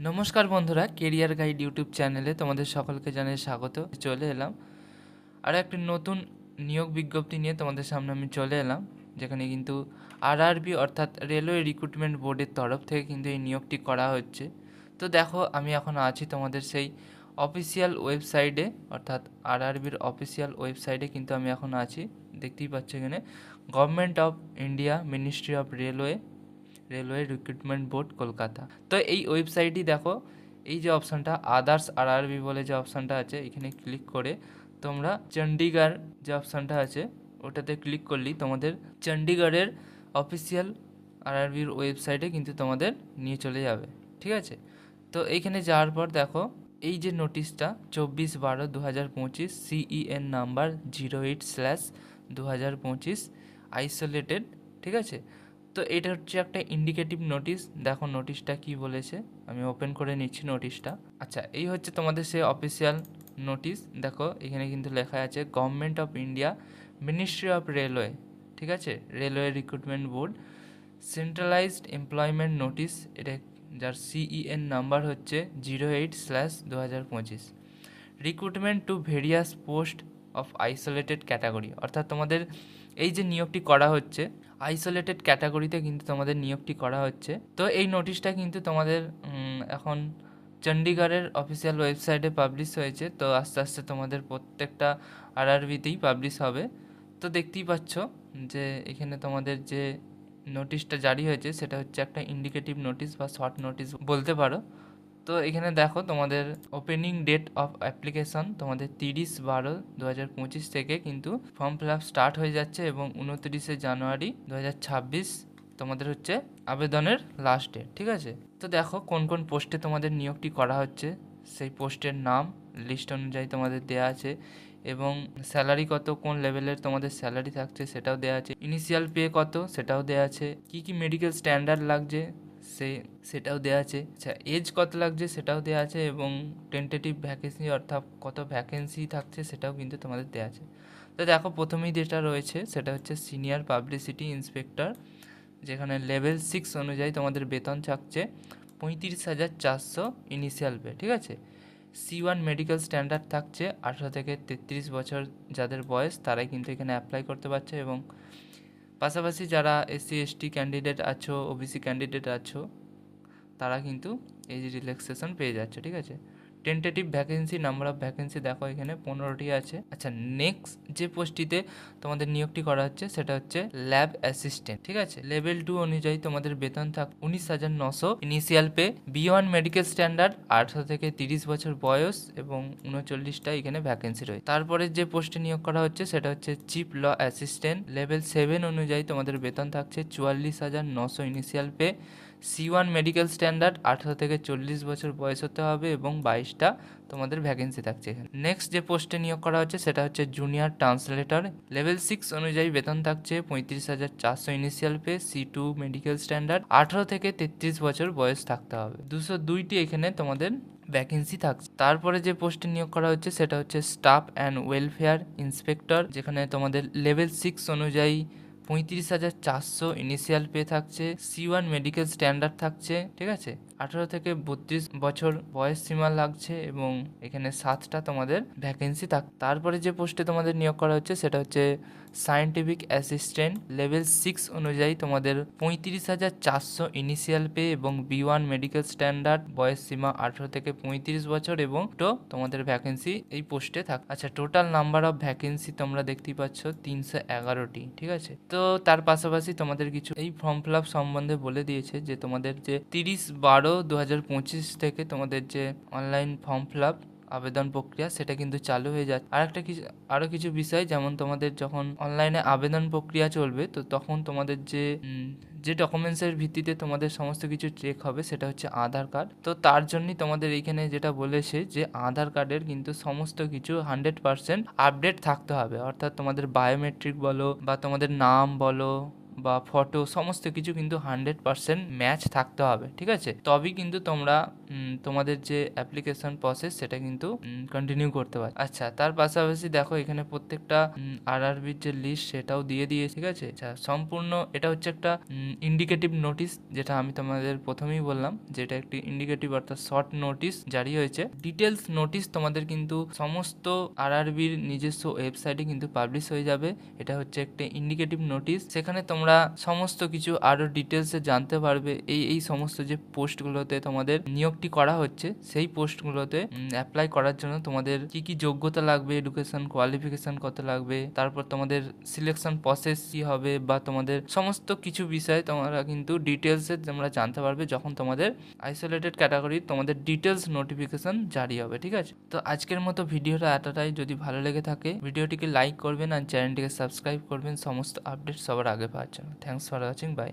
নমস্কার বন্ধুরা, career guide YouTube চ্যানেলে তোমাদের সকলকে জানাই স্বাগত। চলে এলাম আর একটি নতুন নিয়োগ বিজ্ঞপ্তি নিয়ে তোমাদের সামনে আমি চলে এলাম, যেখানে কিন্তু আরআরবি অর্থাৎ রেলওয়ে রিক্রুটমেন্ট বোর্ডের তরফ থেকে কিন্তু এই নিয়োগটি করা হচ্ছে। তো দেখো, আমি এখন আছি তোমাদের সেই অফিসিয়াল ওয়েবসাইটে, অর্থাৎ আরআরবির অফিসিয়াল ওয়েবসাইটে কিন্তু আমি এখন আছি। দেখতেই পাচ্ছ এখানে government of India, ministry of railway recruitment board, Kolkata. তো এই ওয়েবসাইটই দেখো, এই যে অপশানটা আদার্স আরআরবি বলে যে অপশানটা আছে, এখানে ক্লিক করে তোমরা চণ্ডীগড় যে অপশানটা আছে ওটাতে ক্লিক করলেই তোমাদের চণ্ডীগড়ের অফিসিয়াল আরআরবির ওয়েবসাইটে কিন্তু তোমাদের নিয়ে চলে যাবে। ঠিক আছে, তো এইখানে যাওয়ার পর দেখো এই যে নোটিশটা 24/12/2025 CEN নাম্বার 08/2025 আইসোলেটেড। ঠিক আছে, তো এটা হচ্ছে একটা ইন্ডিকেটিভ নোটিশ। দেখো নোটিশটা কি বলেছে, আমি ওপেন করে নিচ্ছি নোটিশটা। আচ্ছা, এই হচ্ছে তোমাদের সেই অফিসিয়াল নোটিশ। দেখো এখানে কিন্তু লেখা আছে government of India, ministry of railway. ঠিক আছে, railway recruitment board, centralised employment notice, এটা যার CEN নাম্বার হচ্ছে 08/2025 recruitment to various post of isolated category. অর্থাৎ তোমাদের এই যে নিয়োগটি করা হচ্ছে, আইসোলেটেড ক্যাটাগরিতে কিন্তু তোমাদের নিয়োগটি করা হচ্ছে। তো এই নোটিশটা কিন্তু তোমাদের এখন চণ্ডীগড়ের অফিসিয়াল ওয়েবসাইটে পাবলিশ হয়েছে। তো আস্তে আস্তে তোমাদের প্রত্যেকটা আরআরবিতেই পাবলিশ হবে। তো দেখতেই পাচ্ছ যে এখানে তোমাদের যে নোটিশটা জারি হয়েছে সেটা হচ্ছে একটা ইন্ডিকেটিভ নোটিশ বা শর্ট নোটিশ বলতে পারো। তো এখানে দেখো তোমাদের ওপেনিং ডেট অফ অ্যাপ্লিকেশন তোমাদের 30/12/2025 থেকে কিন্তু ফর্ম ফিল আপ স্টার্ট হয়ে যাচ্ছে এবং 29শে জানুয়ারি 2026 তোমাদের হচ্ছে আবেদনের লাস্ট ডেট। ঠিক আছে, তো দেখো কোন কোন পোস্টে তোমাদের নিয়োগটি করা হচ্ছে, সেই পোস্টের নাম লিস্ট অনুযায়ী তোমাদের দেওয়া আছে এবং স্যালারি কত, কোন লেভেলের তোমাদের স্যালারি থাকছে সেটাও দেওয়া আছে, ইনিশিয়াল পে কত সেটাও দেওয়া আছে, কী কী মেডিকেল স্ট্যান্ডার্ড লাগছে সেটাও দেওয়া আছে। আচ্ছা, এজ কত লাগছে সেটাও দেওয়া আছে এবং টেন্টেটিভ ভ্যাকেন্সি অর্থাৎ কত ভ্যাকেন্সি থাকছে সেটাও কিন্তু তোমাদের দেওয়া আছে। তো দেখো প্রথমেই যেটা রয়েছে সেটা হচ্ছে সিনিয়র পাবলিসিটি ইন্সপেক্টর, যেখানে লেভেল 6 অনুযায়ী তোমাদের বেতন থাকছে 35,400 ইনিশিয়াল পে। ঠিক আছে, C1 মেডিকেল স্ট্যান্ডার্ড থাকছে 18 থেকে 33 বছর যাদের বয়স তারাই কিন্তু এখানে অ্যাপ্লাই করতে পারছে এবং পাশাপাশি যারা SC/ST ক্যান্ডিডেট আছো, OBC ক্যান্ডিডেট আছো, তারা কিন্তু এই যে রিল্যাক্সেশন পেয়ে যাচ্ছে। ঠিক আছে, tentative vacancy, number of vacancy দেখো এখানে 15টি আছে। আচ্ছা, নেক্সট যে পোস্টটিতে তোমাদের নিয়োগটি করা হচ্ছে সেটা হচ্ছে ল্যাব অ্যাসিস্ট্যান্ট। ঠিক আছে, লেভেল 2 অনুযায়ী তোমাদের বেতন থাক 19,900 initial pay, B1 medical standard 18 থেকে 30 বছর বয়স এবং 39টা এখানে ভ্যাকেন্সি রয়েছে। তারপরে যে পোস্টে নিয়োগ করা হচ্ছে সেটা হচ্ছে চিফ ল অ্যাসিস্ট্যান্ট, লেভেল 7 অনুযায়ী তোমাদের বেতন থাকছে 44,900 initial pay, C1 medical standard 18 থেকে 40 বছর বয়স হতে হবে এবং 22টা তোমাদের ভ্যাকেন্সি থাকছে এখানে। নেক্সট যে পোস্টে নিয়োগ করা হচ্ছে সেটা হচ্ছে জুনিয়র ট্রান্সলেটর, লেভেল 6 অনুযায়ী বেতন থাকছে 35,400 initial pay, C2 medical standard 18 থেকে 33 বছর বয়স থাকতে হবে। 202টি এখানে তোমাদের ভ্যাকেন্সি থাকছে। তারপরে যে পোস্টে নিয়োগ করা হচ্ছে সেটা হচ্ছে স্টাফ অ্যান্ড ওয়েলফেয়ার ইন্সপেক্টর, যেখানে তোমাদের লেভেল 6 অনুযায়ী 35,400 ইনিশিয়াল পে থাকছে, C1 মেডিকেল স্ট্যান্ডার্ড থাকছে। ঠিক আছে, 18 থেকে 32 বছর বয়স সীমা লাগছে এবং এখানে 7টা তোমাদের ভ্যাকেন্সি তারপরে যে পোস্টে তোমাদের নিয়োগ করা হচ্ছে সেটা হচ্ছে সায়েন্টিফিক অ্যাসিস্ট্যান্ট, লেভেল 6 অনুযায়ী তোমাদের 35,400 ইনিশিয়াল পে এবং B1 মেডিকেল স্ট্যান্ডার্ড, বয়স সীমা 18 থেকে 35 বছর এবং তোমাদের ভ্যাকেন্সি এই পোস্টে আচ্ছা, টোটাল নাম্বার অফ ভ্যাকেন্সি তোমরা দেখতেই পাচ্ছ 311টি। ঠিক আছে, তো তার পাশাপাশি তোমাদের কিছু এই ফর্ম ফিল আপ সম্বন্ধে বলে দিয়েছে যে তোমাদের যে 30/12/2025 থেকে তোমাদের যে অনলাইন ফর্ম ফিল আপ আবেদন প্রক্রিয়া সেটা কিন্তু চালু হয়ে যাচ্ছে। আরও কিছু বিষয়, যেমন তোমাদের যখন অনলাইনে আবেদন প্রক্রিয়া চলবে তো তখন তোমাদের যে ডকুমেন্টসের ভিত্তিতে তোমাদের সমস্ত কিছু চেক হবে সেটা হচ্ছে আধার কার্ড। তো তার জন্যই তোমাদের এইখানে যেটা বলেছে যে আধার কার্ডের কিন্তু সমস্ত কিছু 100% আপডেট থাকতে হবে, অর্থাৎ তোমাদের বায়োমেট্রিক বলো বা তোমাদের নাম বলো বা ফটো, সমস্ত কিছু কিন্তু 100% ম্যাচ থাকতে হবে। ঠিক আছে, তবেই কিন্তু তোমরা তোমাদের যে অ্যাপ্লিকেশন প্রসেস সেটা কিন্তু কন্টিনিউ করতে পারে। আচ্ছা, তার পাশাপাশি দেখো এখানে প্রত্যেকটা আরআরবির যে লিস্ট সেটাও দিয়ে দিয়ে, ঠিক আছে। আচ্ছা, সম্পূর্ণ এটা হচ্ছে একটা ইন্ডিকেটিভ নোটিশ, যেটা আমি তোমাদের প্রথমেই বললাম, যেটা একটি ইন্ডিকেটিভ অর্থাৎ শর্ট নোটিশ জারি হয়েছে। ডিটেলস নোটিশ তোমাদের কিন্তু সমস্ত আরআরবির নিজস্ব ওয়েবসাইটে কিন্তু পাবলিশ হয়ে যাবে। এটা হচ্ছে একটা ইন্ডিকেটিভ নোটিশ, সেখানে তোমরা সমস্ত কিছু আরও ডিটেলসে জানতে পারবে। এই সমস্ত যে পোস্টগুলোতে তোমাদের নিয়োগটি করা হচ্ছে, সেই পোস্টগুলোতে অ্যাপ্লাই করার জন্য তোমাদের কি কি যোগ্যতা লাগবে, এডুকেশন কোয়ালিফিকেশন কত লাগবে, তারপর তোমাদের সিলেকশন প্রসেস কি হবে, বা তোমাদের সমস্ত কিছু বিষয়ে তোমরা কিন্তু ডিটেলসে তোমরা জানতে পারবে যখন তোমাদের আইসোলেটেড ক্যাটাগরি তোমাদের ডিটেলস নোটিফিকেশন জারি হবে, ঠিক আছে। তো আজকের মতো ভিডিওটা এতটাই। যদি ভালো লেগে থাকে ভিডিওটিকে লাইক করবেন আর চ্যানেলটিকে সাবস্ক্রাইব করবেন সমস্ত আপডেট সবার আগে পাওয়ার জন্য। Thanks for watching, by.